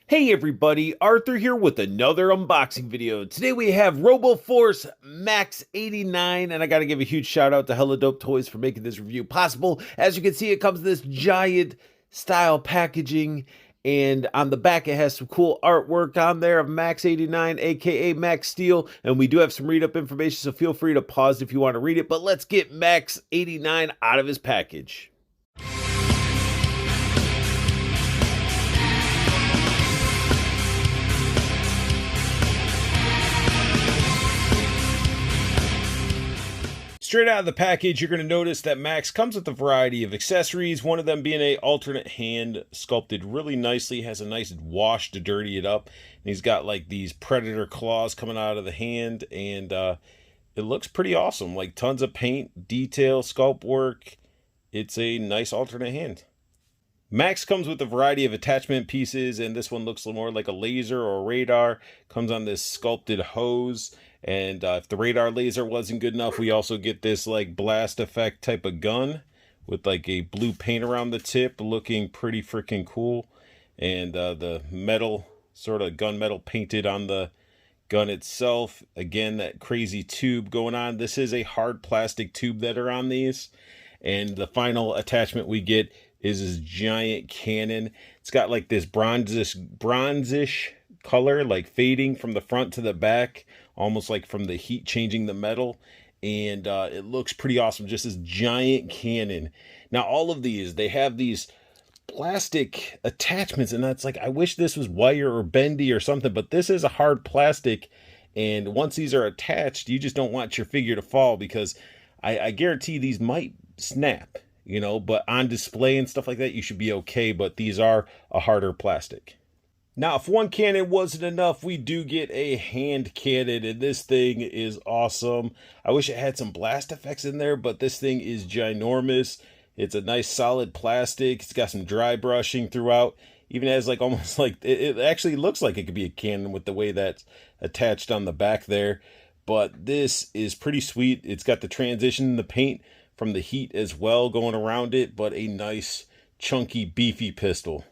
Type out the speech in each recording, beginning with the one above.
Hey everybody, Arthur here with another unboxing video. Today we have Robo Force Maxx 89, and I gotta give a huge shout out to Hella Dope Toys for making this review possible. As you can see, it comes in this giant style packaging, and on the back it has some cool artwork on there of Maxx 89, aka Max Steele, and we do have some read-up information, so feel free to pause if you want to read it, but let's get Maxx 89 out of his package. Straight out of the package, you're going to notice that Maxx comes with a variety of accessories, one of them being a alternate hand sculpted really nicely, has a nice wash to dirty it up, and he's got like these predator claws coming out of the hand, and it looks pretty awesome, like tons of paint, detail, sculpt work. It's a nice alternate hand. Maxx comes with a variety of attachment pieces, and this one looks more like a laser or a radar. Comes on this sculpted hose, and if the radar laser wasn't good enough, we also get this like blast effect type of gun with like a blue paint around the tip, looking pretty freaking cool. And the metal, sort of gunmetal painted on the gun itself. Again, that crazy tube going on. This is a hard plastic tube that are on these. And the final attachment we get is this giant cannon. It's got like this bronzish color, like fading from the front to the back, almost like from the heat changing the metal. And it looks pretty awesome, just this giant cannon. Now all of these, they have these plastic attachments, and that's like, I wish this was wire or bendy or something, but this is a hard plastic, and once these are attached, you just don't want your figure to fall, because I guarantee these might snap, you know, but on display and stuff like that, you should be okay, but these are a harder plastic. Now, if one cannon wasn't enough, we do get a hand cannon, and this thing is awesome. I wish it had some blast effects in there, but this thing is ginormous. It's a nice solid plastic. It's got some dry brushing throughout. Even has like almost like, it actually looks like it could be a cannon with the way that's attached on the back there. But this is pretty sweet. It's got the transition, the paint from the heat as well going around it, but a nice chunky beefy pistol.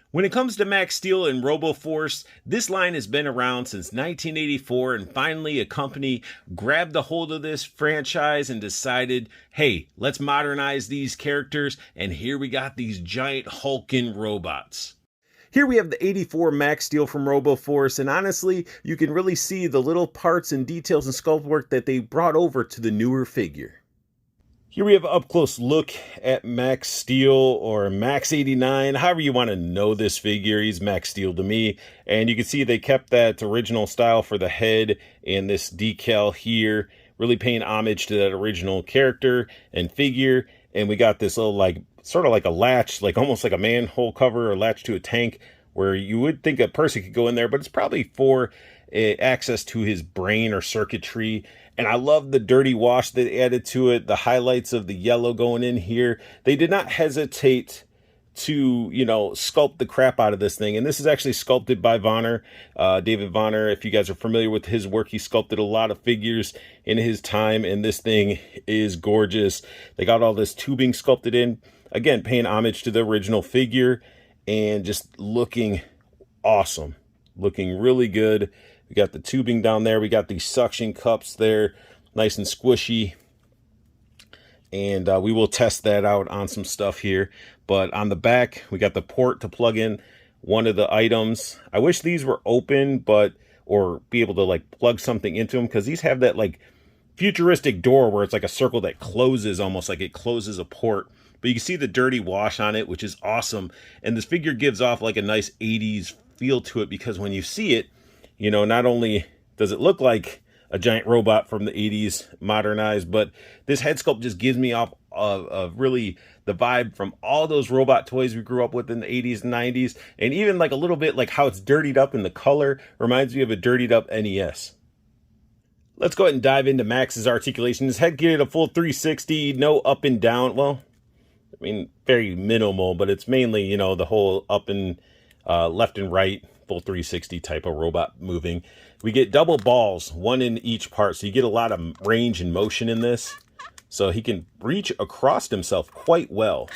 When it comes to Max Steel and Robo Force, this line has been around since 1984, and finally a company grabbed a hold of this franchise and decided, hey, let's modernize these characters, and here we got these giant hulking robots. Here we have the 84 Max Steel from Robo Force, and honestly, you can really see the little parts and details and sculpt work that they brought over to the newer figure. Here we have an up-close look at Max Steel, or Maxx 89, however you want to know this figure. He's Max Steel to me. And you can see they kept that original style for the head and this decal here, really paying homage to that original character and figure. And we got this little, like, sort of like a latch, like almost like a manhole cover or latch to a tank, where you would think a person could go in there, but it's probably for access to his brain or circuitry. And I love the dirty wash that added to it, the highlights of the yellow going in here. They did not hesitate to, you know, sculpt the crap out of this thing. And this is actually sculpted by Vonner, David Vonner. If you guys are familiar with his work, he sculpted a lot of figures in his time, and this thing is gorgeous. They got all this tubing sculpted in, again, paying homage to the original figure, and just looking awesome, looking really good. We got the tubing down there. We got these suction cups there, nice and squishy. And we will test that out on some stuff here. But on the back, we got the port to plug in one of the items. I wish these were open, or be able to like plug something into them, because these have that like futuristic door where it's like a circle that closes, almost like it closes a port. But you can see the dirty wash on it, which is awesome. And this figure gives off like a nice 80s feel to it, because when you see it, you know, not only does it look like a giant robot from the 80s modernized, but this head sculpt just gives me off of really the vibe from all those robot toys we grew up with in the 80s and 90s. And even like a little bit like how it's dirtied up in the color reminds me of a dirtied up NES. Let's go ahead and dive into Max's articulation. His head get a full 360, no up and down. Well, I mean, very minimal, but it's mainly, you know, the whole up and left and right, full 360 type of robot moving. We get double balls, one in each part, so you get a lot of range and motion in this. So he can reach across himself quite well.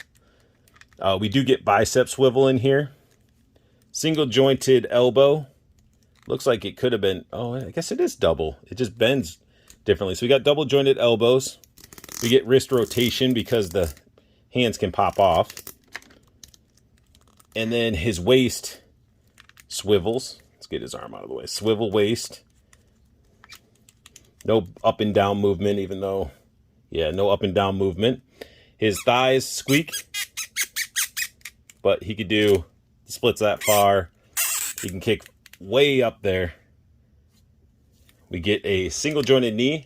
We do get bicep swivel in here. Single jointed elbow. Looks like it could have been, oh, I guess it is double. It just bends differently. So we got double jointed elbows. We get wrist rotation because the hands can pop off. And then his waist swivels. Let's get his arm out of the way. Swivel waist. No up and down movement, even though, yeah, no up and down movement. His thighs squeak, but he could do splits that far. He can kick way up there. We get a single jointed knee,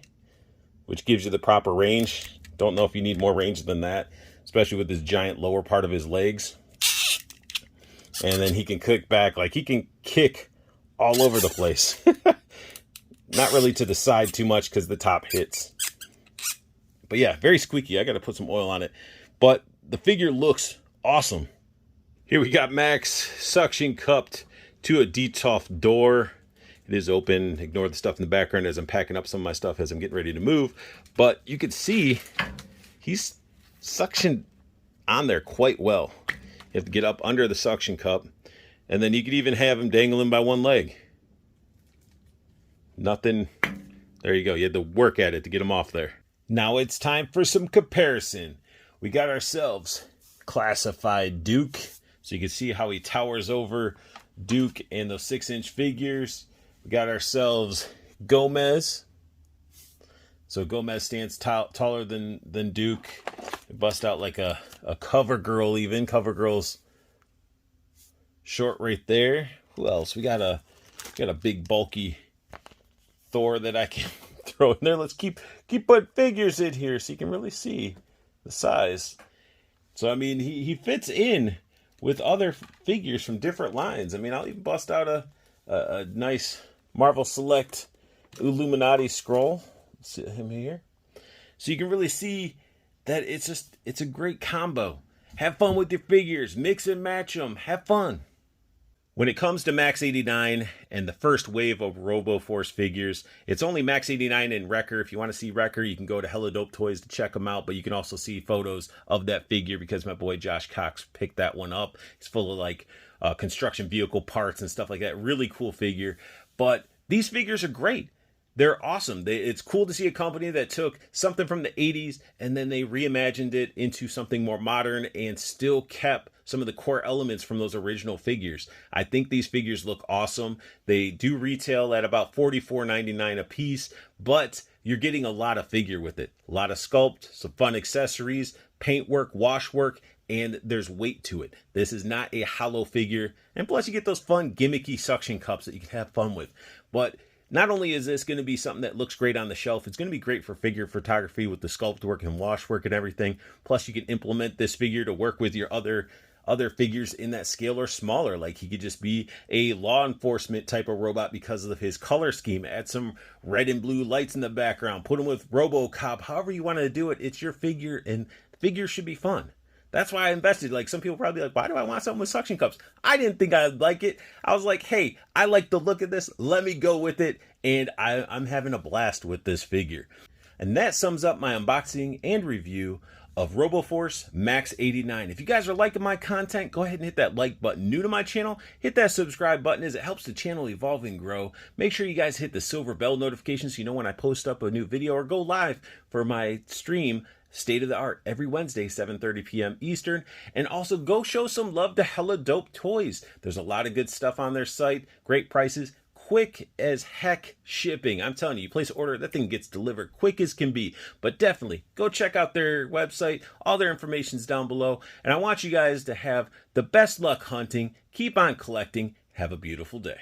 which gives you the proper range. Don't know if you need more range than that, especially with this giant lower part of his legs. And then he can kick back, like he can kick all over the place. Not really to the side too much because the top hits. But yeah, very squeaky. I got to put some oil on it. But the figure looks awesome. Here we got Maxx suction cupped to a Detolf door. It is open. Ignore the stuff in the background as I'm packing up some of my stuff as I'm getting ready to move. But you can see he's suctioned on there quite well. You have to get up under the suction cup. And then you could even have him dangling by one leg. Nothing. There you go. You had to work at it to get him off there. Now it's time for some comparison. We got ourselves classified Duke. So you can see how he towers over Duke and those 6-inch figures. We got ourselves Gomez. So Gomez stands taller than Duke. We bust out like a cover girl even. Cover girl's short right there. Who else? We got a big bulky Thor that I can throw in there. Let's keep putting figures in here so you can really see the size. So I mean he fits in with other figures from different lines. I mean, I'll even bust out a nice Marvel Select Illuminati scroll. See him here. So you can really see that it's a great combo. Have fun with your figures. Mix and match them. Have fun. When it comes to Maxx 89 and the first wave of Robo Force figures, it's only Maxx 89 and Wrecker. If you want to see Wrecker, you can go to Hella Dope Toys to check them out, but you can also see photos of that figure because my boy Josh Cox picked that one up. It's full of like construction vehicle parts and stuff like that. Really cool figure. But these figures are great. They're awesome. It's cool to see a company that took something from the 80s and then they reimagined it into something more modern and still kept some of the core elements from those original figures. I think these figures look awesome. They do retail at about $44.99 a piece, but you're getting a lot of figure with it. A lot of sculpt, some fun accessories, paint work, wash work, and there's weight to it. This is not a hollow figure. And plus you get those fun gimmicky suction cups that you can have fun with. But not only is this going to be something that looks great on the shelf, it's going to be great for figure photography with the sculpt work and wash work and everything. Plus you can implement this figure to work with your other figures in that scale or smaller. Like he could just be a law enforcement type of robot because of his color scheme. Add some red and blue lights in the background. Put him with RoboCop. However you want to do it, it's your figure and figures should be fun. That's why I invested. Like some people probably like, why do I want something with suction cups? I didn't think I'd like it. I was like, hey, I like the look of this. Let me go with it. And I'm having a blast with this figure. And that sums up my unboxing and review of RoboForce Maxx 89. If you guys are liking my content, go ahead and hit that like button. New to my channel, hit that subscribe button as it helps the channel evolve and grow. Make sure you guys hit the silver bell notification so you know when I post up a new video or go live for my stream, State of the Art, every Wednesday, 7:30 p.m. Eastern. And also go show some love to Hella Dope Toys. There's a lot of good stuff on their site, great prices, quick as heck shipping. I'm telling you, you place an order, that thing gets delivered quick as can be. But definitely go check out their website. All their information's down below. And I want you guys to have the best luck hunting. Keep on collecting. Have a beautiful day.